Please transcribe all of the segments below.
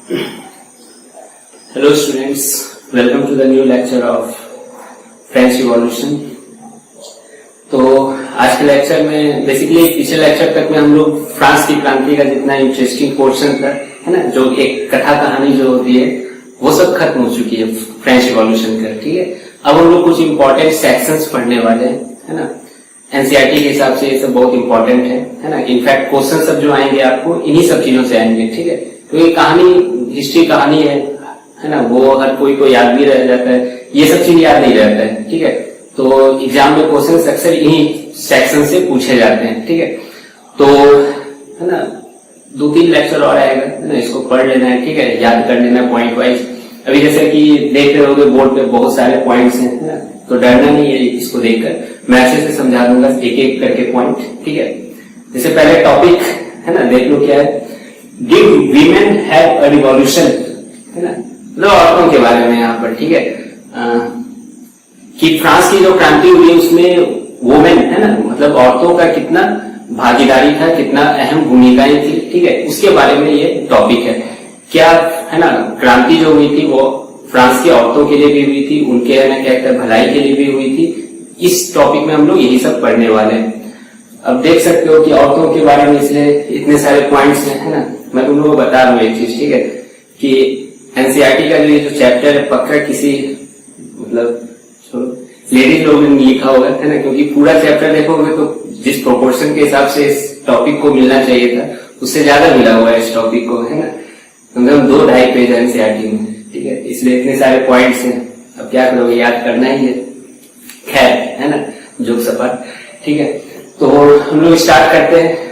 Hello students, welcome to the new lecture of French Revolution। तो आज के lecture में बेसिकली पिछले लेक्चर तक में हम लोग फ्रांस की क्रांति का जितना इंटरेस्टिंग पोर्शन था, है ना, जो एक कथा कहानी जो होती है वो सब खत्म हो चुकी है फ्रेंच रिवॉल्यूशन का। ठीक है, अब हम लोग कुछ इंपॉर्टेंट सेक्शंस पढ़ने वाले हैं, है ना। एनसीईआरटी के हिसाब से ये सब बहुत इंपॉर्टेंट है ना। इनफैक्ट क्वेश्चन सब जो आएंगे आपको इन्हीं सब चीजों से आएंगे। ठीक है, तो ये कहानी हिस्ट्री कहानी है ना, वो हर कोई को याद भी रह जाता है, ये सब चीज याद नहीं रहता है। ठीक है, तो एग्जाम में क्वेश्चन अक्सर इन्हीं सेक्शन से पूछे जाते हैं। ठीक है, तो है ना 2-3 लेक्चर और आएगा, है ना, इसको पढ़ लेना है। ठीक है, याद कर लेना पॉइंट वाइज। अभी जैसे कि देख रहे होगे बोर्ड पे बहुत सारे पॉइंट्स हैं, है ना, तो डरना नहीं है इसको देखकर, मैं अच्छे से समझा दूंगा एक एक करके पॉइंट। ठीक है, जैसे पहले टॉपिक है ना, देख लो क्या है। Did women have a revolution, है ना, मतलब औरतों के बारे में यहाँ पर। ठीक है, कि फ्रांस की जो क्रांति हुई उसमें वुमेन, है ना, मतलब औरतों का कितना भागीदारी था, कितना अहम भूमिकाएं थी। ठीक है, उसके बारे में ये टॉपिक है। क्या है ना, क्रांति जो हुई थी वो फ्रांस की औरतों के लिए भी हुई थी, उनके है ना क्या कहते हैं भलाई के लिए भी हुई थी। इस टॉपिक में हम लोग यही सब पढ़ने वाले हैं। अब देख सकते हो कि औरतों के बारे में इसलिए इतने सारे पॉइंट्स हैं, है ना। मैं तुम लोगों को बता रहा हूँ एक चीज, ठीक है, कि एनसीईआरटी का जो चैप्टर है पक्का किसी मतलब लेडीज लोग ने लिखा होगा, है ना, क्योंकि पूरा चैप्टर देखोगे तो जिस प्रोपोर्शन के हिसाब से इस टॉपिक को मिलना चाहिए था उससे ज्यादा मिला हुआ है इस टॉपिक को, है ना। मतलब 2-2.5 पेज है एनसीईआरटी में। ठीक है, इसलिए इतने सारे पॉइंट्स हैं। अब क्या करोगे, याद करना ही है। खैर, है ना, जोक सपाट। ठीक है, तो हम लोग स्टार्ट करते हैं।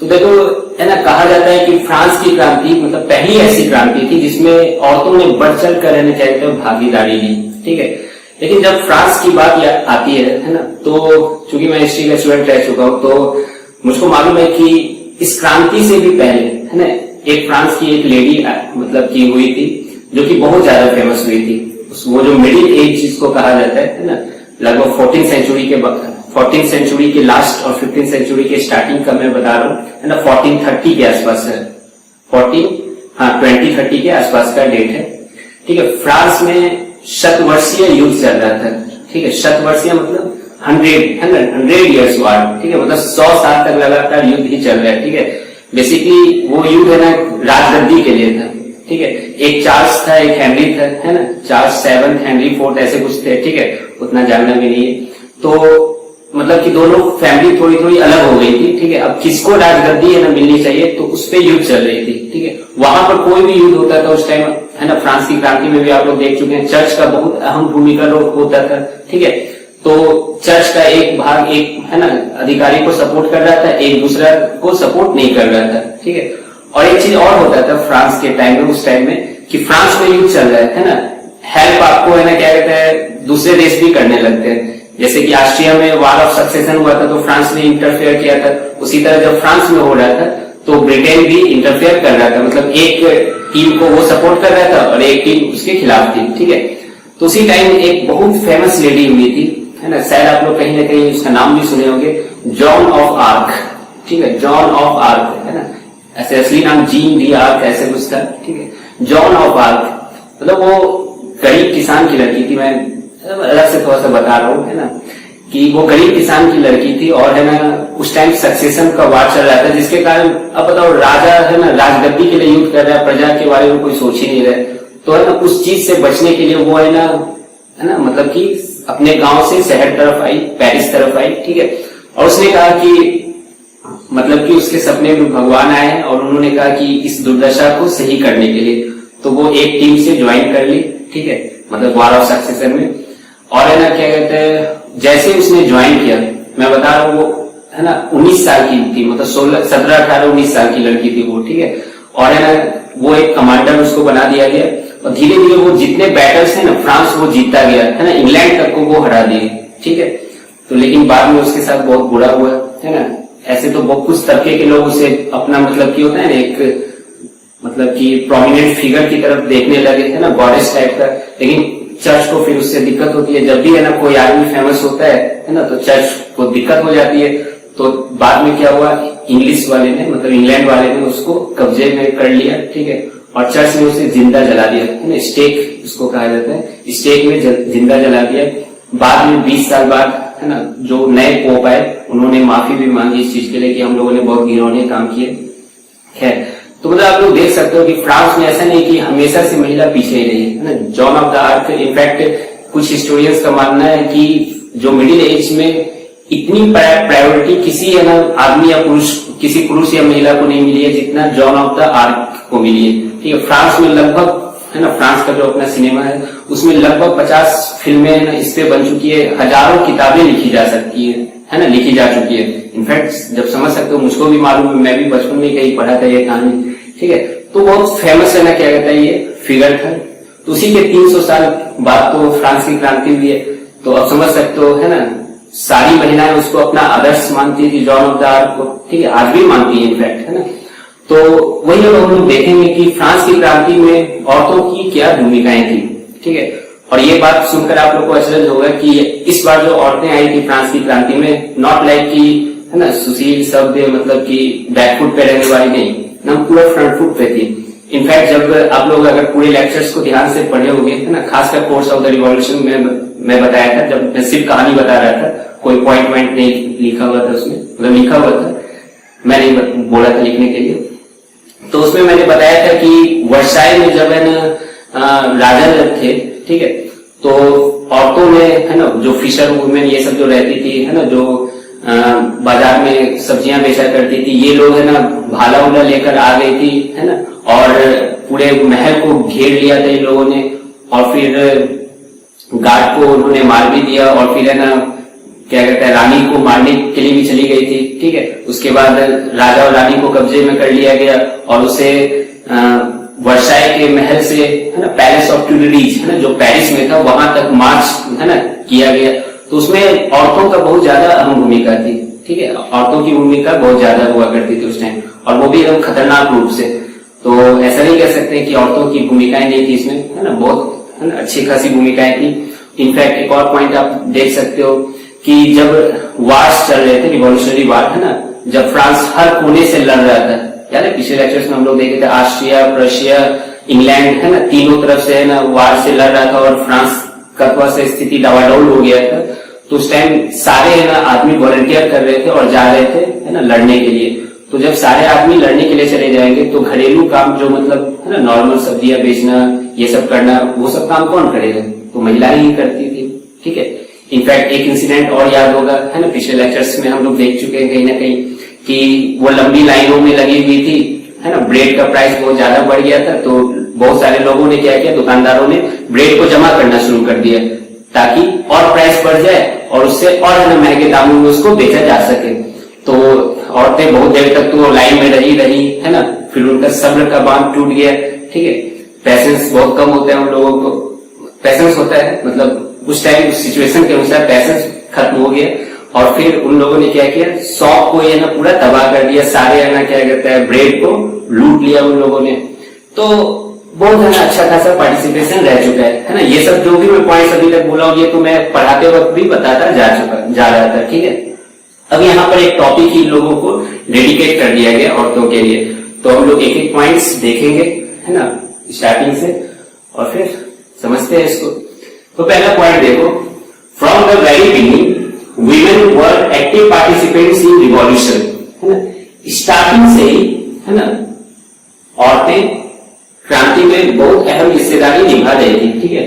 तो देखो, है ना, कहा जाता है कि फ्रांस की क्रांति मतलब पहली ऐसी क्रांति थी जिसमें औरतों ने बढ़ चढ़ कर रहने चाहिए भागीदारी ली। ठीक है, लेकिन जब फ्रांस की बात आती है ना, तो चूंकि मैं हिस्ट्री का स्टूडेंट रह चुका हूं तो मुझको मालूम है कि इस क्रांति से भी पहले, है ना, एक फ्रांस की एक लेडी मतलब की हुई थी जो कि बहुत ज्यादा फेमस हुई थी। वो जो मिडिल एज जिसको कहा जाता है ना, लगभग 14th सेंचुरी के लास्ट और 15th सेंचुरी के स्टार्टिंग का मैं बता रहा हूँ, है ना। 1430 के आसपास है, 2030 के आसपास का डेट है। ठीक है, फ्रांस में शतवर्षीय युद्ध चल रहा था। ठीक है, शतवर्षीय मतलब 100 ईयर्स वार। ठीक है, मतलब 100 साल तक लगातार युद्ध ही चल रहा है। ठीक है, बेसिकली वो युद्ध है ना राजगद्दी के लिए था। ठीक है, एक चार्ल्स था, एक हेनरी था, है ना, चार्ल्स 7, हेनरी 4 ऐसे कुछ थे। ठीक है, उतना जानना भी नहीं है। तो मतलब कि दोनों फैमिली थोड़ी थोड़ी अलग हो गई थी। ठीक है, अब किसको राजगद्दी है ना मिलनी चाहिए, तो उस पर युद्ध चल रही थी। ठीक है, वहां पर कोई भी युद्ध होता था उस टाइम, है ना, फ्रांस की क्रांति में भी आप लोग देख चुके हैं, चर्च का बहुत अहम भूमिका होता था। ठीक है, तो चर्च का एक भाग एक है ना अधिकारी को सपोर्ट कर रहा था, एक दूसरा को सपोर्ट नहीं कर रहा था। ठीक है, और एक चीज और होता था फ्रांस के टाइम में, उस टाइम में, कि फ्रांस में युद्ध चल रहा है ना, हेल्प आपको है ना क्या कहते हैं दूसरे देश भी करने लगते हैं। जैसे कि ऑस्ट्रिया में वार ऑफ सक्सेशन हुआ था तो फ्रांस ने इंटरफेयर किया था। उसी तरह जब फ्रांस में हो रहा था तो ब्रिटेन भी इंटरफेयर कर रहा था, मतलब एक टीम को वो सपोर्ट कर रहा था और एक टीम उसके खिलाफ थी। ठीक है, तो उसी टाइम एक बहुत फेमस लेडी हुई थी, है ना, शायद आप लोग कहीं ना कहीं उसका नाम भी सुने होंगे, जॉन ऑफ आर्क। ठीक है, जॉन ऑफ आर्क, है ना, ऐसे असली नाम जीन डी आर्क ऐसे कुछ था। ठीक है, जॉन ऑफ आर्क मतलब वो गरीब किसान की लड़की थी। मैं अलग से थोड़ा सा बता रहा हूँ, है ना, कि वो गरीब किसान की लड़की थी और है ना उस टाइम सक्सेशन का वार चल रहा था, जिसके कारण अब बताओ राजा है ना राजगद्दी के लिए युद्ध कर रहा है, प्रजा के बारे में कोई सोच ही नहीं रहे। तो है ना उस चीज से बचने के लिए वो है ना मतलब कि अपने गांव से शहर तरफ आई, पेरिस तरफ आई। ठीक है, और उसने कहा कि मतलब कि उसके सपने में भगवान आए हैं और उन्होंने कहा कि इस दुर्दशा को सही करने के लिए तो वो एक टीम से ज्वाइन कर ली। ठीक है, मतलब वार ऑफ सक्सेशन में। और है ना क्या कहते हैं जैसे उसने ज्वाइन किया, मैं बता रहा हूँ, वो है ना 19 साल की थी, मतलब 17, 18, 19 साल की लड़की थी वो। ठीक है, और है ना वो एक कमांडर उसको बना दिया गया और धीरे धीरे वो जितने बैटल्स है ना फ्रांस वो जीतता गया, है ना, इंग्लैंड तक को वो हरा दिए। ठीक है, तो लेकिन बाद में उसके साथ बहुत बुरा हुआ, है ना। ऐसे तो बहुत कुछ तबके के लोग उसे अपना मतलब की होता है ना एक मतलब कि प्रोमिनेंट फिगर की तरफ देखने लगे, है ना, गॉडेस टाइप का। लेकिन चर्च को फिर उससे दिक्कत होती है, जब भी है ना कोई आदमी फेमस होता है ना, तो चर्च को दिक्कत हो जाती है। तो बाद में क्या हुआ, इंग्लिश वाले ने मतलब इंग्लैंड वाले ने उसको कब्जे में कर लिया। ठीक है, और चर्च ने उसे जिंदा जला दिया, है ना, स्टेक उसको कहा जाता है, स्टेक में जिंदा जला दिया। बाद में 20 साल बाद, है ना, जो नए पोप आए उन्होंने माफी भी मांगी इस चीज के लिए कि हम लोगों ने बहुत घिनौने काम किए। खैर, तो मतलब आप लोग देख सकते हो कि फ्रांस में ऐसा नहीं कि हमेशा से महिला पीछे ही रही है ना। John of the arc, in fact कुछ हिस्टोरियंस का मानना है कि जो मिडिल एज में इतनी प्रायोरिटी किसी, है ना, आदमी या पुरुष, किसी पुरुष या महिला को नहीं मिली है जितना जॉन ऑफ द आर्क को मिली है। ठीक है, फ्रांस में लगभग, है ना, फ्रांस का जो अपना सिनेमा है उसमें लगभग 50 फिल्में, है ना, इस पे बन चुकी है, हजारों किताबें लिखी जा सकती है ना, लिखी जा चुकी है। इनफैक्ट जब समझ सकते हो, मुझको भी मालूम है, मैं भी बचपन में कहीं पढ़ा था ये कहानी। ठीक है, तो बहुत फेमस, है ना, क्या कहता है, ये फिगर था। तो उसी के 300 साल बाद तो फ्रांस की क्रांति हुई है। तो अब समझ सकते हो, है ना, सारी महिलाएं उसको अपना आदर्श मानती थी, जॉन ऑफ द आर्क को। ठीक है, आज भी मानती है इनफैक्ट, है ना। तो वही हम लोग देखेंगे कि फ्रांस की क्रांति में औरतों की क्या भूमिकाएं थी। ठीक है, और ये बात सुनकर आप लोग को अचरज होगा कि इस बार जो औरतें आई थी फ्रांस की क्रांति में, नॉट लाइक की, है ना, सुशील शब्द, मतलब कि बैकफुट पे रहने वाली नहीं ना, पूरा फ्रंट फुट पे थी। इनफैक्ट जब आप लोग अगर पूरे लेक्चर्स को ध्यान से पढ़े होंगे, है ना, खासकर कोर्स ऑफ द रिवॉल्यूशन में मैं बताया था, जब मैं सिर्फ कहानी बता रहा था, कोई पॉइंट नहीं लिखा हुआ था उसमें, मतलब लिखा हुआ था, मैं नहीं बोला था लिखने के लिए। तो उसमें मैंने बताया था कि वर्साई में जब, है ना, राजा जब थे, ठीक है, तो औरतों में, है ना, जो फिशर वुमेन ये सब जो रहती थी, है ना, जो बाजार में सब्जियां बेचा करती थी, ये लोग, है ना, भाला उला लेकर आ गई थी, है ना, और पूरे महल को घेर लिया था इन लोगों ने, और फिर गार्ड को उन्होंने मार भी दिया, और फिर, है ना, क्या कहते हैं, रानी को मारने के लिए भी चली गई थी। ठीक है, उसके बाद राजा और रानी को कब्जे में कर लिया गया और उसे वर्साई के महल से, है ना, पैलेस ऑफ ट्यूलरीज, है ना, जो पेरिस में था, वहां तक मार्च, है ना, किया गया। तो उसमें औरतों का बहुत ज्यादा अहम भूमिका थी। ठीक है, औरतों की भूमिका बहुत ज्यादा हुआ करती थी उस टाइम, और वो भी एकदम खतरनाक रूप से। तो ऐसा नहीं कह सकते कि औरतों की भूमिकाएं नहीं थी इसमें, है ना, बहुत, है ना, अच्छी खासी भूमिकाएं थी। इनफैक्ट एक और पॉइंट आप देख सकते हो कि जब वार्स चल रहे थे, रिवॉल्यूशनरी वार, है ना, जब फ्रांस हर कोने से लड़ रहा था, याद है पिछले लेक्चर्स में हम लोग देखे थे, ऑस्ट्रिया, प्रशिया, इंग्लैंड, है ना, तीनों तरफ से, है ना, वार से लड़ रहा था और फ्रांस का थोड़ा सा स्थिति डावाडोल हो गया था। तो उस टाइम सारे, है ना, आदमी वॉलंटियर कर रहे थे और जा रहे थे, है ना, लड़ने के लिए। तो जब सारे आदमी लड़ने के लिए चले जाएंगे तो घरेलू काम जो, मतलब, है ना, नॉर्मल सब्जियां बेचना, ये सब करना, वो सब काम कौन करेगा? तो महिलाएं ही करती थी। ठीक है, इनफैक्ट एक इंसिडेंट और याद होगा, है ना, पिछले लेक्चर्स में हम लोग देख चुके हैं कहीं ना कहीं, कि वो लंबी लाइनों में लगी हुई थी, है ना, ब्रेड का प्राइस बहुत ज्यादा बढ़ गया था। तो बहुत सारे लोगों ने क्या किया, दुकानदारों ने ब्रेड को जमा करना शुरू कर दिया ताकि और प्राइस बढ़ जाए और उससे और, है ना, महंगे दामों में उसको बेचा जा सके। तो औरतें बहुत देर तक तो लाइन में रही, है ना, फिर उनका सब्र का बांध टूट गया। ठीक है, पेशेंस बहुत कम होता है उन लोगों को, पेशेंस होता है, मतलब उस टाइम सिचुएशन के अनुसार पेशेंस खत्म हो गया, और फिर उन लोगों ने क्या किया, शॉप को, ये ना, पूरा तबाह कर दिया, सारे, है ना, क्या कहते हैं, ब्रेड को लूट लिया उन लोगों ने। तो बहुत, है ना, अच्छा खासा पार्टिसिपेशन रह चुका है ना। ये सब जो भी मैं पॉइंट्स अभी तक बोला हूँ, ये तो मैं पढ़ाते वक्त भी बताता जा रहा था। ठीक है, अब यहाँ पर एक टॉपिक ही लोगों को डेडिकेट कर दिया गया औरतों के लिए। तो हम लोग एक एक पॉइंट्स देखेंगे, है ना, स्टार्टिंग से, और फिर समझते हैं इसको। तो पहला पॉइंट देखो, from the very beginning women were active participants in revolution, है ना, स्टार्टिंग से ही, है ना, औरतें क्रांति में बहुत अहम हिस्सेदारी निभा रही थी। ठीक है,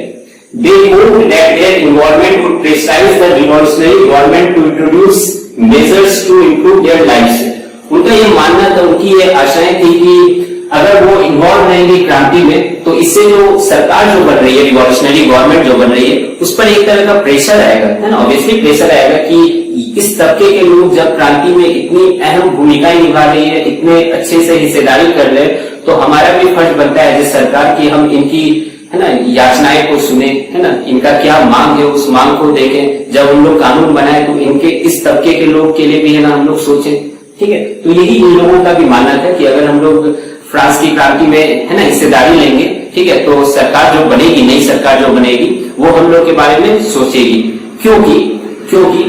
they hoped that their involvement would pressurize the revolutionary government to introduce measures to improve their lives. उनका ये मानना था, उनकी ये आशाएं थी कि अगर वो इन्वॉल्व रहेंगे क्रांति में तो इससे जो सरकार जो बन रही है, रिवॉल्यूशनरी गवर्नमेंट जो बन रही है, उस पर एक तरह का प्रेशर आएगा, है ना, ऑब्वियसली प्रेशर आएगा कि इस तबके के लोग जब क्रांति में इतनी अहम भूमिकाएं निभा रही है, इतने अच्छे से हिस्सेदारी कर रहे हैं, तो हमारा भी फर्ज बनता है जिस सरकार की हम इनकी, है ना, याचनाएं को सुने, है ना, इनका क्या मांग है उस मांग को देखें। जब हम लोग कानून बनाए तो इनके इस तबके के लोग के लिए भी, है ना, हम लोग सोचें। ठीक है, तो यही इन लोगों का भी मानना था कि अगर हम लोग फ्रांस की क्रांति में, है ना, हिस्सेदारी लेंगे, ठीक है, तो सरकार जो बनेगी, नई सरकार जो बनेगी, वो हम लोग के बारे में सोचेगी। क्योंकि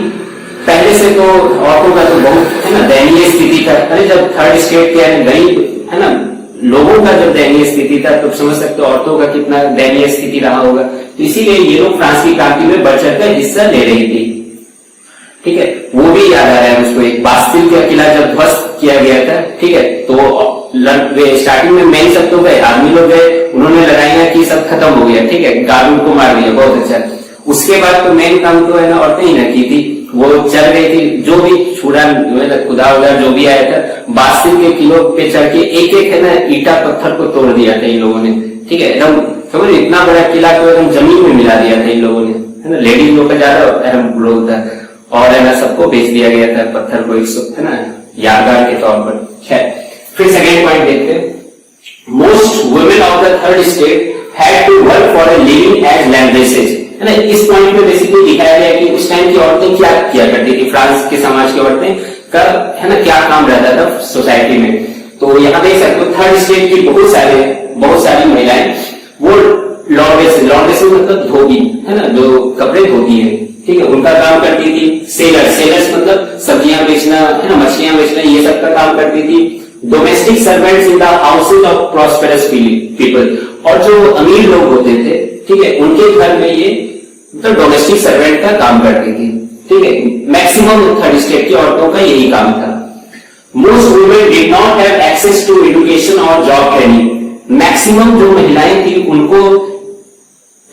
पहले से तो औरतों का तो बहुत, है ना, दयनीय स्थिति था। अरे जब थर्ड स्टेट के गरीब, है ना, लोगों का जब दयनीय स्थिति था तो समझ सकते हो औरतों का कितना दयनीय स्थिति रहा होगा। तो इसीलिए ये लोग फ्रांस की क्रांति में बढ़ चढ़कर हिस्सा ले रही थी। ठीक है, वो भी याद आ रहा है मुझको, एक बास्तिल का किला जब ध्वस्त किया गया था, ठीक है, तो स्टार्टिंग में मेन सब तो गए, आदमी लोग गए, उन्होंने लड़ाइयां की, सब खत्म हो गया, ठीक है, गार्ड को मार दिया, बहुत अच्छा। उसके बाद तो मेन काम तो है ना औरतें ही ना की थी, वो चल रही थी, जो भी छुड़ा खुदा उदा जो भी आया था, बास्तिल के किलो पे चढ़ के एक एक है ना ईटा पत्थर को तोड़ दिया था इन लोगों ने। ठीक है, एकदम समझ, इतना बड़ा किला को एकदम जमीन में मिला दिया था इन लोगों ने, है ना। लेडीज लोग का ज्यादा अहम रोल था और है ना सबको बेच दिया गया था पत्थर को, है ना, यादगार के तौर पर। फिर सेकेंड पॉइंट देखते हैं, most women of the third state had to work for a living as laundresses, है ना। इस पॉइंट में बेसिकली दिखाया गया कि उस टाइम की औरतें क्या किया करती थी, फ्रांस के समाज की औरतें का है ना क्या काम रहता था सोसाइटी में। तो यहाँ देख सकते हो थर्ड स्टेट की बहुत सारी महिलाएं वो लॉन्ड्रेस मतलब धोबी, है ना, जो कपड़े धोती है, ठीक है, उनका काम करती थी। सेलर्स मतलब सब्जियां बेचना, है ना, मछलियां बेचना, ये सब का काम करती थी। Domestic servants in the houses of prosperous people, और जो अमीर लोग होते थे, ठीक है, उनके घर में ये मतलब डोमेस्टिक सर्वेंट का काम करती थी। ठीक है, मैक्सिमम थर्ड स्टेट की औरतों का यही काम था। Most women did not have access to education और जॉब ट्रेनिंग, मैक्सिमम जो महिलाएं थी उनको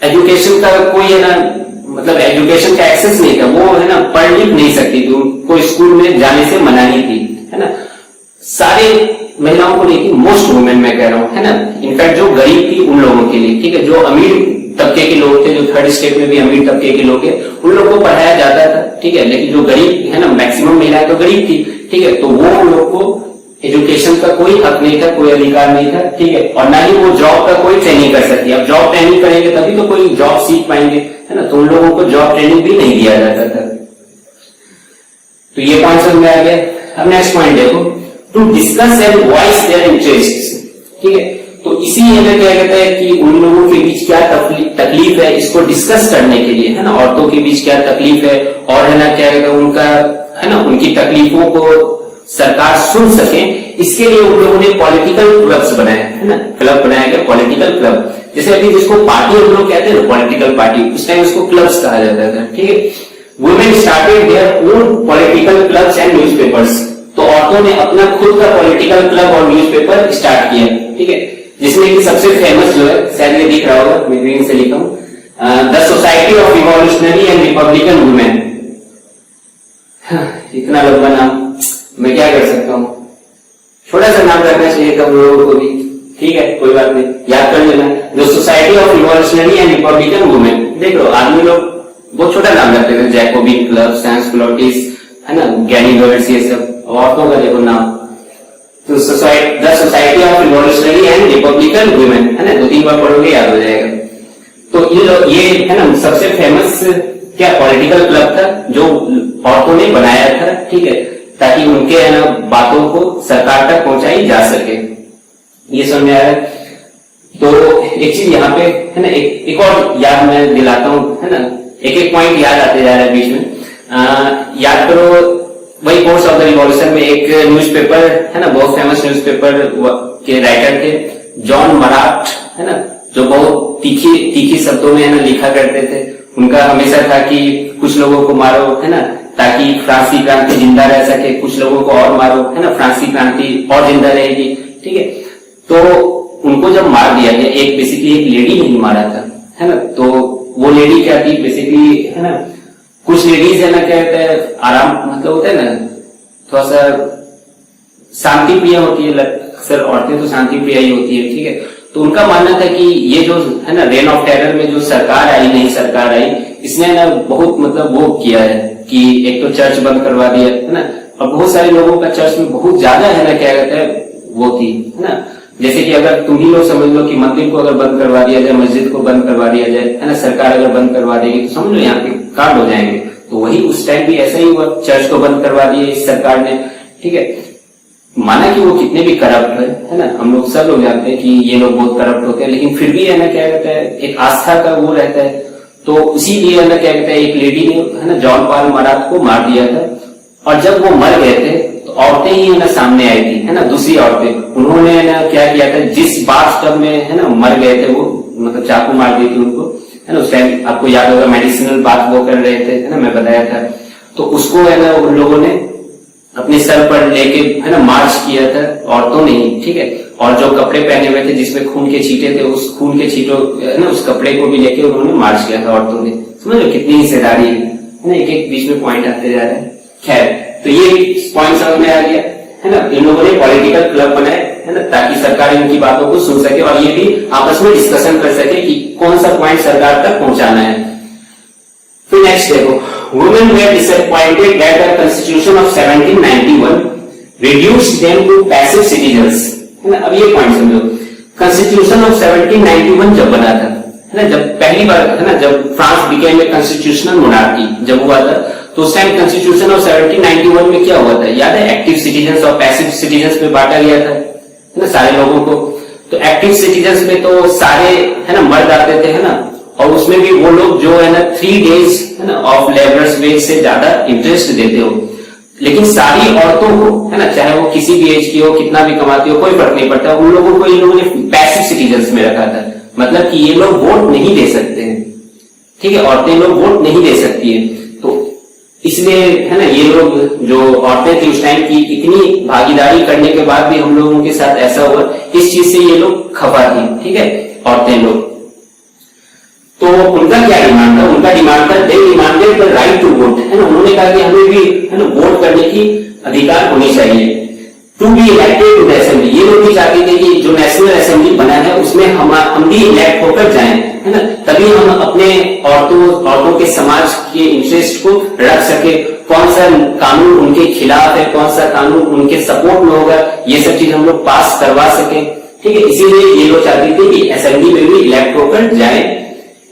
एजुकेशन का कोई है ना मतलब एजुकेशन का एक्सेस नहीं था, वो है ना पढ़ लिख नहीं सकती थी, उनको स्कूल में जाने से मनाही थी, है ना। सारे महिलाओं को नहीं थी, मोस्ट वुमेन मैं कह रहा हूं, है ना। इनफैक्ट जो गरीब थी उन लोगों के लिए, ठीक है, जो अमीर तबके के लोग थे, जो थर्ड स्टेट में भी अमीर तबके के लोग थे, उन लोगों को पढ़ाया जाता था, ठीक है, लेकिन जो गरीब है ना, मैक्सिमम महिलाएं तो गरीब थी, ठीक है, तो वो लोग को एजुकेशन का कोई हक नहीं था, कोई अधिकार नहीं था, ठीक है, और ना ही वो जॉब का कोई ट्रेनिंग कर सकती। अब जॉब ट्रेनिंग करेंगे तभी तो कोई जॉब सीख पाएंगे, है ना, तो उन लोगों को जॉब ट्रेनिंग भी नहीं दिया जाता था। तो ये पॉइंट समझ में आ गया। अब नेक्स्ट पॉइंट देखो, to discuss and voice their interest, ठीक है, तो इसी में क्या कहता है कि उन लोगों के बीच क्या तकलीफ है, इसको डिस्कस करने के लिए, है ना, औरतों के बीच क्या तकलीफ है, और है ना क्या कहता है उनका, है ना, उनकी तकलीफों को सरकार सुन सके, इसके लिए उन लोगों ने पॉलिटिकल क्लब्स बनाए, है ना, क्लब बनाया गया, पॉलिटिकल क्लब। जैसे अभी जिसको पार्टी हम लोग कहते हैं पॉलिटिकल पार्टी, उस टाइम उसको क्लब्स कहा जाता था, ठीक है। Women started their own political clubs and newspapers, तो औरतों ने अपना खुद का पॉलिटिकल क्लब और मैं सबसे फेमस जो है, शायद ये दिख रहा होगा, मैं ग्रीन से लिखा हूं, the society of revolutionary and Republican women. इतना लंबा नाम मैं क्या कर सकता हूं, छोटा सा नाम रखना चाहिए कब लोगों को भी, ठीक है, कोई बात नहीं, याद कर लेना। The society of revolutionary and Republican women, देख लो आदमी लोग बहुत छोटा नाम रखते थे, जैकोबिन क्लब, सैंस फ्लोटिस, है ना, गैनीबर्ड्स, ये सब। औरतों का देखो नाम, तो the society of revolutionary and Republican women, है ना, 2-3 बार पढ़ोगे याद हो जाएगा। तो ये है ना सबसे फेमस क्या पॉलिटिकल क्लब था जो औरतों ने बनाया था, ठीक है, ताकि उनके है ना बातों को सरकार तक पहुंचाई जा सके। ये समझ में आ रहा है। तो एक चीज यहाँ पे है ना, एक और याद मैं दिलाता हूँ, है ना, एक पॉइंट याद आते जा रहा है बीच में। याद करो वही कोर्स ऑफ द रिवॉल्यूशन में एक न्यूज़पेपर है ना, बहुत फेमस न्यूज़पेपर के राइटर थे जॉन मराट, है ना, जो बहुत तीखी शब्दों में है ना लिखा करते थे। उनका हमेशा था कि कुछ लोगों को मारो, है ना, ताकि फ्रांस की क्रांति जिंदा रह सके, कुछ लोगों को और मारो, है ना, फ्रांस की क्रांति और जिंदा रहेगी, ठीक है। तो उनको जब मार दिया गया, एक बेसिकली एक लेडी नहीं मारा था, है ना, तो वो लेडी क्या थी बेसिकली, है ना, कुछ लेडीज है ना क्या कहते हैं आराम मतलब होता है ना थोड़ा सा शांति प्रिय होती है, अक्सर औरतें तो शांति प्रिय ही होती है, ठीक है। तो उनका मानना था कि ये जो है ना रेन ऑफ टेरर में जो सरकार आई, नई सरकार आई, इसने ना बहुत मतलब वो किया है कि एक तो चर्च बंद करवा दिया, है ना, और बहुत सारे लोगों का चर्च में बहुत ज्यादा है ना क्या कहते हैं वो थी, है ना। जैसे कि अगर तुम ही लोग समझ लो कि मंदिर को अगर बंद करवा दिया जाए, मस्जिद को बंद करवा दिया जाए, है ना, सरकार अगर बंद करवा देगी तो समझ लो यहाँ के कांड हो जाएंगे। तो वही उस टाइम भी ऐसा ही हुआ, चर्च को बंद करवा दिए इस सरकार ने, ठीक है। माना कि वो कितने भी करप्ट है ना, हम लोग सब लोग जानते हैं कि ये लोग बहुत करप्ट होते हैं, लेकिन फिर भी है ना क्या कहते हैं एक आस्था का वो रहता है। तो उसी लिए है ना क्या कहते हैं एक लेडी ने है ना जॉन पॉल मराट को मार दिया था, और जब वो मर गए थे तो औरतें ही है ना सामने आई थी, है ना, दूसरी औरतें, उन्होंने है ना क्या किया था, जिस बाथ में है ना मर गए थे वो, मतलब चाकू मार दी थी उनको, है ना, उस टाइम आपको याद होगा मेडिसिनल बात वो कर रहे थे, है ना, मैं बताया था, तो उसको है ना उन लोगों ने अपने सर पर लेके है ना मार्च किया था, औरतों ने ही, ठीक है, और जो कपड़े पहने हुए थे जिसमें खून के छींटे थे, उस खून के छींटों है ना उस कपड़े को भी लेके उन्होंने मार्च किया था औरतों ने। समझ लो कितनी हिस्सेदारी है ना, एक एक बीच में पॉइंट आते जा रहे हैं। खैर, तो ये पॉइंट समझ में आ गया, है ना। इन लोगों ने पॉलिटिकल क्लब बनाए, है ना, ताकि सरकार इनकी बातों को सुन सके और ये भी आपस में डिस्कशन कर सके कि कौन सा पॉइंट सरकार तक पहुंचाना है। फिर नेक्स्ट देखो, women were disappointed that the constitution of 1791 reduced them to passive citizens, है ना। अब ये पॉइंट समझो, कॉन्स्टिट्यूशन ऑफ 1791 जब बना था, है ना, जब पहली बार, है ना, जब France became a constitutional monarchy जब हुआ था, तो उस टाइम कॉन्स्टिट्यूशन ऑफ 1791 में क्या हुआ था याद है, एक्टिव सिटीजन्स और पैसिव सिटीजन्स में बांटा गया था, है ना, सारे लोगों को। तो एक्टिव सिटीजन्स में तो सारे है ना मर्द आते थे, है ना, और उसमें भी वो लोग जो है ना 3 days है ना ऑफ लेबर्स वेज से ज्यादा इंटरेस्ट देते हो, लेकिन सारी औरतों को, है ना, चाहे वो किसी भी एज की हो, कितना भी कमाती हो, कोई फर्क नहीं पड़ता, उन लोगों को इन लोगों ने पैसिव सिटीजन्स में रखा था, मतलब कि ये लोग वोट नहीं दे सकते हैं, ठीक है, औरतें लोग वोट नहीं दे सकती है। तो इसलिए है ना ये लोग जो औरतें थी उस टाइम की इतनी भागीदारी करने के बाद भी हम लोगों के साथ ऐसा हुआ, इस चीज से ये लोग खफा थी, ठीक है, औरतें लोग। तो उनका क्या डिमांड था, उनका डिमांड था they demanded the right to vote, है ना, उन्होंने कहा कि हमें भी है ना वोट करने की अधिकार होनी चाहिए। To be elected to the assembly, ये लोग भी चाहते थे कि जो नेशनल असेंबली बना है उसमें हम भी इलेक्ट होकर जाएं, है ना, तभी हम अपने औरतों के समाज के इंटरेस्ट को रख सके, कौन सा कानून उनके खिलाफ है, कौन सा कानून उनके सपोर्ट में होगा, ये सब चीज हम लोग पास करवा सके, ठीक है। इसीलिए ये लोग चाहते थे कि असेंबली में भी इलेक्ट होकर जाए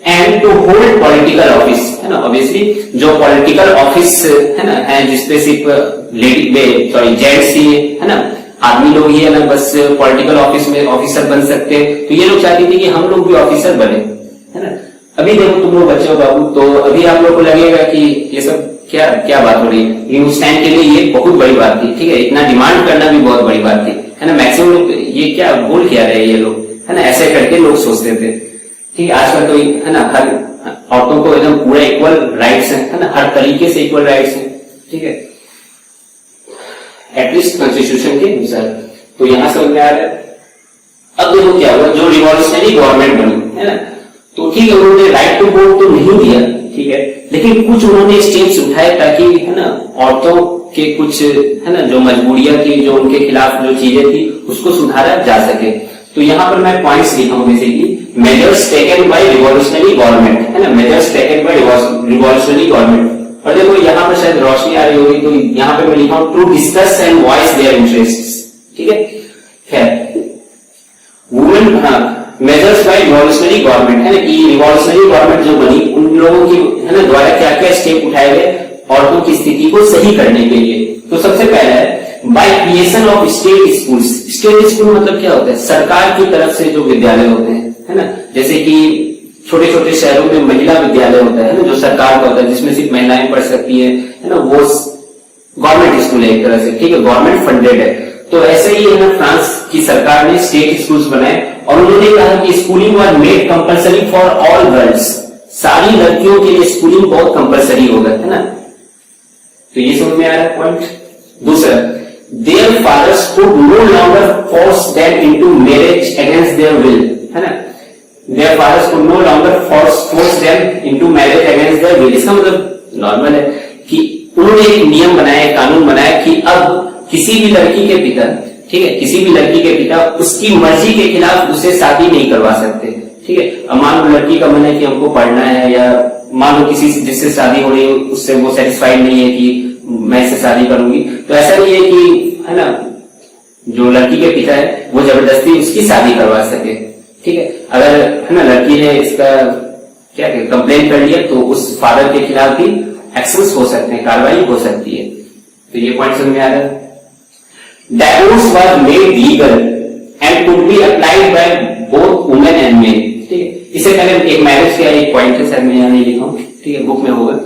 and to hold political office, है ना, ऑब्वियसली जो पॉलिटिकल ऑफिस है ना है जिसपे सिर्फ जेंट्स ही है ना, आदमी लोग ही है ना बस पॉलिटिकल ऑफिस में ऑफिसर बन सकते हैं, तो ये लोग चाहते थे कि हम लोग भी ऑफिसर बने, है ना। अभी देखो तुम लोग बच्चे हो बाबू, तो अभी आप लोग को लगेगा कि ये सब क्या क्या बात हो रही है, लेकिन उस टाइम के लिए ये बहुत बड़ी बात थी, ठीक है, इतना डिमांड करना भी बहुत बड़ी बात थी, है ना। मैक्सिमम लोग ये क्या बोल क्या रहे ये लोग, है ना, ऐसे करके लोग सोचते थे, ठीक है। आजकल तो है ना हर औरतों को एकदम पूरा इक्वल राइट्स है ना, हर तरीके से इक्वल राइट्स है, ठीक है, एटलीस्ट कॉन्स्टिट्यूशन के अनुसार। तो यहां समझ में आ रहा है। अब देखो क्या हुआ, जो रिवॉल्यूशनरी गवर्नमेंट बनी, है ना, तो ठीक है उन्होंने राइट टू वोट तो नहीं दिया, ठीक है, लेकिन कुछ उन्होंने स्टेप्स उठाए ताकि है ना औरतों के कुछ है ना जो मजबूरियां थी, जो उनके खिलाफ जो चीजें थी उसको सुधारा जा सके। तो यहां पर मैं पॉइंट्स लिखा हूं basically, measures taken by revolutionary government, है ना, measures taken by revolutionary government. और देखो यहां पर शायद रोशनी आ रही होगी, तो यहां पे मैं लिखा हूं to discuss and voice their interests, ठीक है। खैर वुमेन, हाँ, मेजर्स बाय रिवॉल्यूशनरी गवर्नमेंट, है ना, कि रिवॉल्यूशनरी गवर्नमेंट जो बनी उन लोगों की है ना द्वारा क्या क्या स्टेप उठाए गए औरतों की स्थिति को सही करने के लिए। तो सबसे पहला है by creation of state schools. State school मतलब क्या होता है, सरकार की तरफ से जो विद्यालय होते हैं, है ना, जैसे कि छोटे छोटे शहरों में महिला विद्यालय होता है ना जो सरकार का होता है, जिसमें सिर्फ महिलाएं पढ़ सकती है ना, वो गवर्नमेंट स्कूल है एक तरह से, ठीक है, गवर्नमेंट फंडेड है। तो ऐसे ही है ना फ्रांस की सरकार ने स्टेट स्कूल्स बनाए और उन्होंने कहा कि schooling was made compulsory for all girls, सारी लड़कियों के लिए स्कूलिंग बहुत कंपलसरी होगा, है ना। तो ये समझ में आ रहा है पॉइंट। दूसरा, their fathers could no longer force them into marriage against their will, है ना, their fathers could no longer force them into marriage against their will। इसका मतलब नॉर्मल है कि उन्होंने एक नियम बनाया, कानून बनाया कि अब किसी भी लड़की के पिता, ठीक है, किसी भी लड़की के पिता उसकी मर्जी के खिलाफ उसे शादी नहीं करवा सकते, ठीक है। अब मान लो लड़की का मन है कि हमको पढ़ना है, या मान लो किसी जिससे शादी हो रही है उससे वो सेटिस्फाइड नहीं है कि मैं इससे शादी करूंगी, तो ऐसा नहीं है कि है ना जो लड़की के पिता है वो जबरदस्ती उसकी शादी करवा सके, ठीक है। अगर है ना लड़की ने इसका क्या कंप्लेन कर लिया तो उस फादर के खिलाफ भी एक्शंस हो सकते हैं, कार्रवाई हो सकती है। तो ये पॉइंट समझ में आ रहा है। Divorce was made legal and could be applied by both women and main, ठीक है। इससे पहले एक मैरिज का एक पॉइंट है, शायद मैं यहाँ नहीं लिखा हूं, ठीक है, बुक में होगा।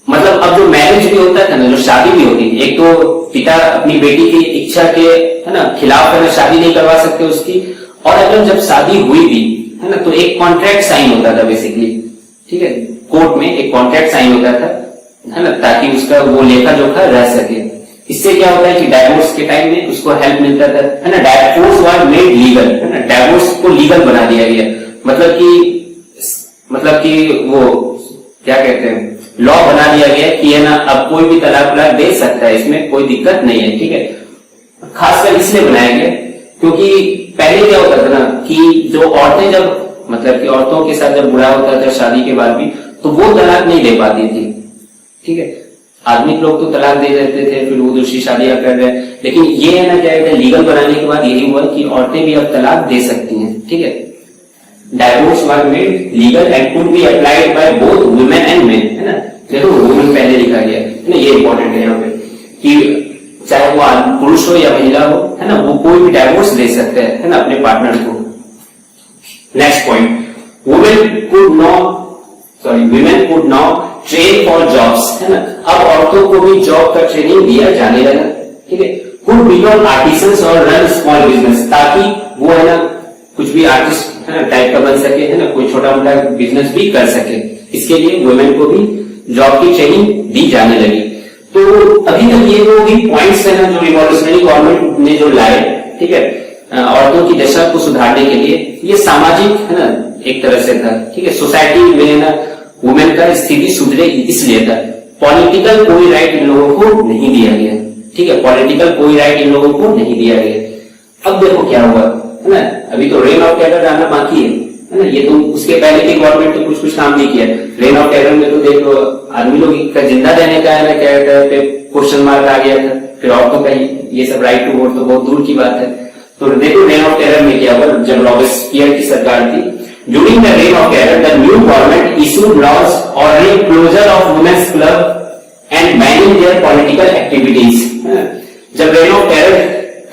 मतलब अब जो मैरिज भी होता था ना, जो शादी भी होती है, एक तो पिता अपनी बेटी की इच्छा के है ना खिलाफ है ना शादी नहीं करवा सकते उसकी, और अगर जब शादी हुई भी है ना तो एक कॉन्ट्रैक्ट साइन होता था बेसिकली, ठीक है, कोर्ट में एक कॉन्ट्रैक्ट साइन होता था है ना, ताकि उसका वो लेखा जोखा रह सके। इससे क्या होता है कि डाइवोर्स के टाइम में उसको हेल्प मिलता था है ना। डाइवोर्स वाज मेड लीगल है ना, डाइवोर्स को लीगल बना दिया गया, मतलब कि वो क्या कहते हैं लॉ बना दिया गया कि है ना अब कोई भी तलाक दे सकता है, इसमें कोई दिक्कत नहीं है, ठीक है। खासकर इसलिए बनाया गया क्योंकि पहले क्या होता था ना कि जो औरतें जब मतलब कि औरतों के साथ जब बुरा होता था शादी के बाद भी, तो वो तलाक नहीं दे पाती थी, ठीक है। आदमी लोग तो तलाक दे देते थे, फिर वो दूसरी शादियां कर रहे हैं, लेकिन ये है ना क्या कहते हैं लीगल बनाने के बाद यही हुआ कि औरतें भी अब तलाक दे सकती हैं, ठीक है। Divorce was made legal and could be applied by both women and main, है ना। देखो वुमेन पहले लिखा गया है ना, ये इंपॉर्टेंट है यहाँ पे कि चाहे वो पुरुष हो या महिला हो है ना, वो कोई भी डाइवोर्स दे सकते हैं है ना अपने पार्टनर को। Next point, women could now train for jobs, है ना। अब औरतों को भी जॉब का ट्रेनिंग दिया जाने लगा, ठीक है। कुड बिकम आर्टिसंस और रन स्मॉल बिजनेस, ताकि वो है ना कुछ भी आर्टिस्ट है ना टाइप का बन सके है ना, कोई छोटा मोटा बिजनेस भी कर सके। इसके लिए वुमेन को भी जॉब की ट्रेनिंग दी जाने लगी। तो अभी तक ये वो भी पॉइंट्स है ना जो रिवॉल्यूशनरी गवर्नमेंट ने जो लाए, ठीक है, औरतों की दशा को सुधारने के लिए, ये सामाजिक है ना एक तरह से था, ठीक है। सोसाइटी में ना वुमेन का स्थिति सुधरे इसलिए था। पॉलिटिकल कोई राइट इन लोगों को नहीं दिया गया, ठीक है, पॉलिटिकल कोई राइट इन लोगों को नहीं दिया गया। अब देखो क्या हुआ है ना, अभी तो रेन ऑफ टेरर आना बाकी है ना, ये तो उसके पहले की गवर्नमेंट ने कुछ काम नहीं किया। रेन ऑफ टेरर में तो देखो आदमी लोग का जिंदा रहने का है ना क्या कहते हैं क्वेश्चन मार्क आ गया था, फिर औरतों का ये सब राइट टू वोट तो बहुत दूर की बात है। तो देखो रेन ऑफ टेरर में क्या हुआ, जब रॉबेस्पियर की सरकार थी, during the reign of terror, the new government issued laws ordering closure of women's club and banning their political activities. जब रेन ऑफ टेरर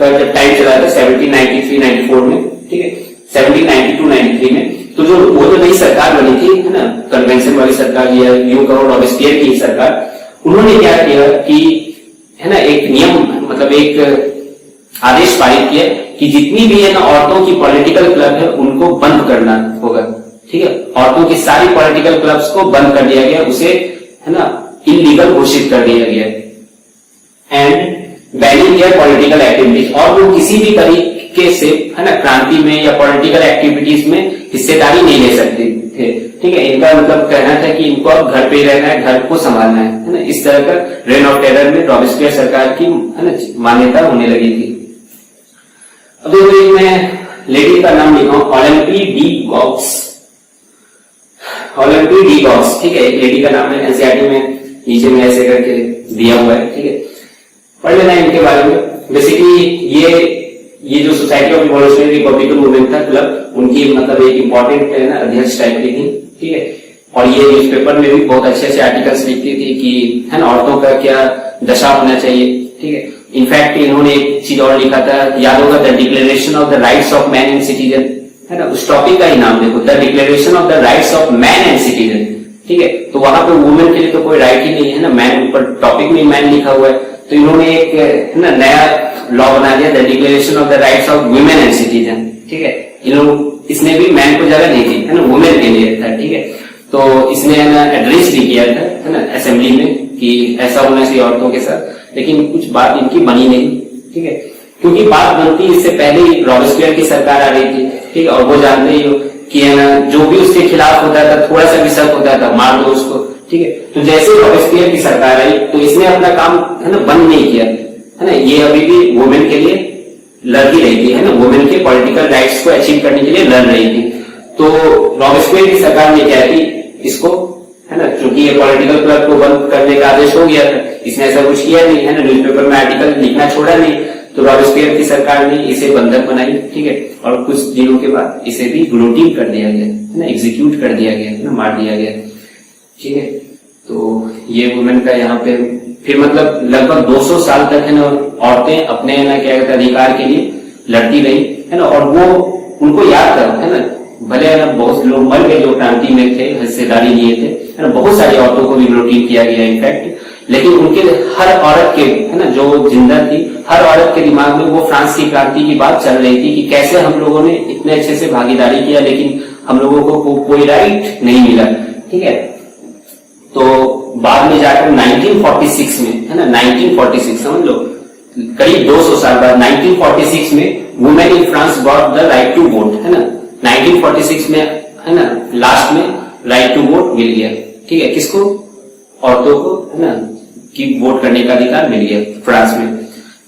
का जब टाइम चला था 1793-94 में, ठीक है, 1792-93 में, तो जो वो जो नई सरकार बनी थी है ना कन्वेंशन वाली सरकार या यूं कहो रॉबेस्पियर की सरकार, उन्होंने क्या किया कि है ना एक नियम मतलब एक आदेश पारित किया कि जितनी भी है ना औरतों की पॉलिटिकल क्लब है उनको बंद करना होगा, ठीक है। औरतों की सारी पॉलिटिकल क्लब्स को बंद कर दिया गया, उसे है ना इलीगल घोषित कर दिया गया। And banning there political activities, और वो किसी भी तरीके से है ना क्रांति में या पॉलिटिकल एक्टिविटीज में हिस्सेदारी नहीं ले सकते थे, ठीक है। इनका मतलब कहना था कि इनको अब घर पे रहना है, घर को संभालना है ना। इस तरह का रेन ऑफ टेरर में रॉबेस्पियर सरकार की है ना मान्यता होने लगी थी। अब देखो मैं लेडी का नाम लिखा हूं, ओलंपी डी गॉक्स, ओलंपी डी गॉक्स, ठीक है, एक लेडी का नाम है, एनसीईआरटी में नीचे में ऐसे करके दिया हुआ है, ठीक है, पढ़ लेना इनके बारे में। बेसिकली ये जो society of revolutionary Republican movement था क्लब, उनकी मतलब एक इंपॉर्टेंट है ना अध्यक्ष टाइप की थी, ठीक है। और ये न्यूज़पेपर में भी बहुत अच्छे अच्छे आर्टिकल्स लिखती थी कि है ना औरतों का क्या दशा होना चाहिए, ठीक है। इनफैक्ट इन्होंने एक चीज और लिखा था, याद होगा, the declaration of the rights of man and citizen, है ना, उस टॉपिक का ही नाम देखो, the declaration of the rights of man and citizen, ठीक है। तो वहां पे वुमेन के लिए तो कोई राइट ही नहीं है ना, मैन ऊपर टॉपिक में मैन लिखा हुआ है, तो इन्होंने एक है ना नया लॉ बना दिया, the declaration of the rights of women and citizen, ठीक है। इसने भी मैन को जगह नहीं दी है ना, वुमेन के लिए था, ठीक है। तो इसने है ना एड्रेस भी किया था है ना असेंबली में कि ऐसा होना चाहिए औरतों के साथ, लेकिन कुछ बात इनकी बनी नहीं, ठीक है, क्योंकि बात बनती इससे पहले ही रॉबेस्पियर की सरकार आ रही थी, ठीक है। और वो जानते ही हो कि है ना जो भी उसके खिलाफ होता था, थोड़ा सा भी शक होता था, मार दो उसको, ठीक है। तो जैसे रॉबेस्पियर की सरकार आई तो इसने अपना काम है ना बंद नहीं किया, है ना। ये अभी भी वुमेन के लिए लड़ ही रही थी, है ना, वुमेन के पॉलिटिकल राइट्स को अचीव करने के लिए लड़ रही थी। तो रॉबेस्पियर की सरकार ने क्या की, इसको है ना, क्योंकि ये पॉलिटिकल क्लब को बंद करने का आदेश हो गया था, इसने ऐसा कुछ किया नहीं है ना, न्यूज़पेपर में आर्टिकल लिखना छोड़ा नहीं, तो रॉबेस्पियर की सरकार ने इसे बंधक बनाई, ठीक है। और कुछ दिनों के बाद इसे भी गुलोटिन कर दिया गया है ना, एग्जीक्यूट कर दिया गया है ना, मार दिया गया, ठीक है। तो ये वुमेन का यहाँ पे फिर मतलब लगभग 200 साल तक है ना औरतें अपने है ना क्या कहते अधिकार के लिए लड़ती रही है ना। और वो उनको याद था है ना, भले है ना बहुत लोग मर गए जो क्रांति में थे, हिस्सेदारी लिए थे है ना, बहुत सारी औरतों को भी गुलोटिन किया गया। इनफैक्ट लेकिन उनके हर औरत के, है ना, जो जिंदा थी, हर औरत के दिमाग में वो फ्रांस की क्रांति की बात चल रही थी कि कैसे हम लोगों ने इतने अच्छे से भागीदारी किया लेकिन हम लोगों को कोई राइट नहीं मिला। ठीक है, तो बाद में जाकर 1946 में, है ना, 1946 समझ लो, करीब 200 साल बाद 1946 में women in France got the right to vote, है ना, 1946 में, है ना, लास्ट में राइट टू वोट मिल गया। ठीक है, किसको? औरतों को, है ना, कि वोट करने का अधिकार मिल गया फ्रांस में।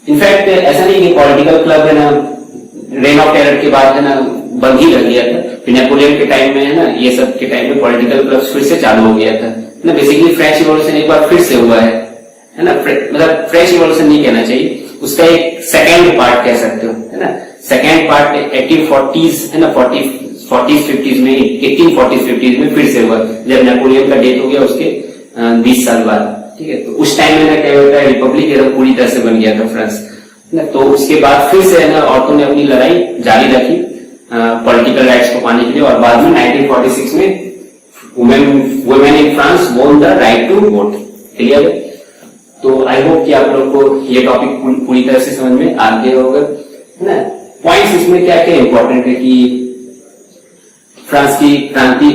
इनफैक्ट ऐसा नहीं कि पॉलिटिकल क्लब, है ना, रेन ऑफ टेरर के बाद, है ना, बंद ही रह गया था, फिर नेपोलियन के टाइम में, है ना, ये सब के टाइम में पॉलिटिकल क्लब फिर से चालू हो गया था ना। बेसिकली फ्रेंच रिवॉल्यूशन एक बार फिर से हुआ है ना, मतलब फ्रेंच रिवॉल्यूशन नहीं कहना चाहिए, उसका एक सेकेंड पार्ट कह सकते हो, है ना। सेकेंड पार्ट 1840s, है ना, 40s 50s में, 1840s 50s में फिर से हुआ, जब नेपोलियन का डेथ हो गया उसके 20 साल बाद। ठीक है, तो उस टाइम में क्या होता है, रिपब्लिक एकदम पूरी तरह से बन गया था फ्रांस ना। तो उसके बाद फिर से, है ना, औरतों ने अपनी लड़ाई जारी रखी पॉलिटिकल राइट्स को पाने के लिए, और बाद में 1946 में women in France won the right to vote. Clear है? तो आई होप कि आप लोग को ये टॉपिक पूरी तरह से समझ में आ गया होगा, है ना। पॉइंट्स इसमें क्या क्या इंपॉर्टेंट है कि फ्रांस की क्रांति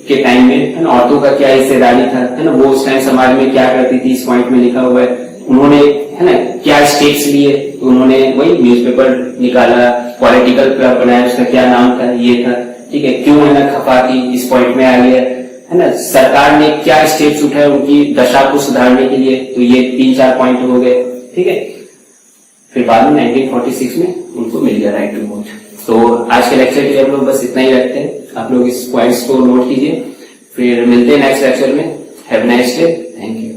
के टाइम में, है ना, औरतों का क्या हिस्सेदारी था, है ना, वो उस टाइम समाज में क्या करती थी, इस पॉइंट में लिखा हुआ है। उन्होंने, है ना, क्या स्टेप्स लिए, तो उन्होंने वही न्यूज़पेपर निकाला, पॉलिटिकल क्लब बनाया, उसका क्या नाम था, ये था। ठीक है, क्यों, है ना, खफा थी, इस पॉइंट में आ गया, है ना। सरकार ने क्या स्टेप्स उठाए उनकी दशा को सुधारने के लिए, तो ये 3-4 पॉइंट हो गए। ठीक है, फिर बाद में 1946 में उनको मिल गया राइट टू वोट। तो आज के लेक्चर के लिए हम लोग बस इतना ही रखते हैं, आप लोग इस पॉइंट्स को नोट कीजिए, फिर मिलते हैं नेक्स्ट लेक्चर में। Have nice day, thank you.